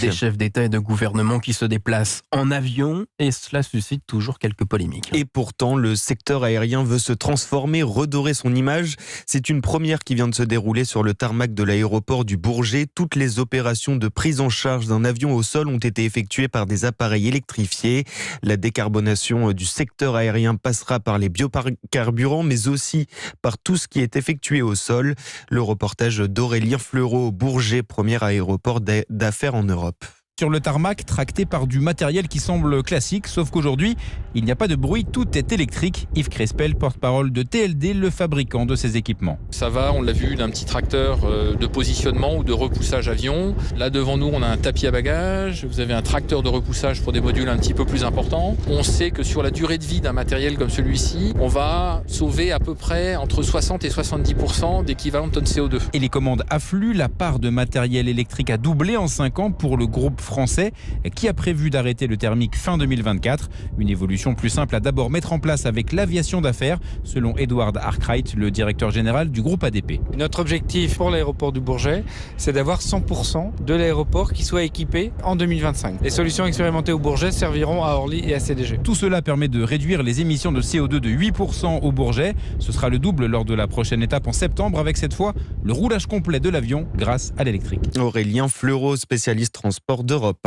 Des chefs d'État et de gouvernement qui se déplacent en avion et cela suscite toujours quelques polémiques. Et pourtant, le secteur aérien veut se transformer, redorer son image. C'est une première qui vient de se dérouler sur le tarmac de l'aéroport du Bourget. Toutes les opérations de prise en charge d'un avion au sol ont été effectuées par des appareils électrifiés. La décarbonation du secteur aérien passera par les biocarburants, mais aussi par tout ce qui est effectué au sol. Le reportage d'Aurélien Fleureau au Bourget, premier aéroport d'affaires en Europe. Sur le tarmac, tracté par du matériel qui semble classique, sauf qu'aujourd'hui, il n'y a pas de bruit, tout est électrique. Yves Crespel, porte-parole de TLD, le fabricant de ces équipements. Ça va, on l'a vu, d'un petit tracteur de positionnement ou de repoussage avion. Là, devant nous, on a un tapis à bagages. Vous avez un tracteur de repoussage pour des modules un petit peu plus importants. On sait que sur la durée de vie d'un matériel comme celui-ci, on va sauver à peu près entre 60 et 70% d'équivalent de tonnes CO2. Et les commandes affluent, la part de matériel électrique a doublé en 5 ans pour le groupe français qui a prévu d'arrêter le thermique fin 2024. Une évolution plus simple à d'abord mettre en place avec l'aviation d'affaires, selon Edward Arkwright, le directeur général du groupe ADP. Notre objectif pour l'aéroport du Bourget, c'est d'avoir 100% de l'aéroport qui soit équipé en 2025. Les solutions expérimentées au Bourget serviront à Orly et à CDG. Tout cela permet de réduire les émissions de CO2 de 8% au Bourget. Ce sera le double lors de la prochaine étape en septembre avec cette fois le roulage complet de l'avion grâce à l'électrique. Aurélien Fleureau, spécialiste transport d'Europe.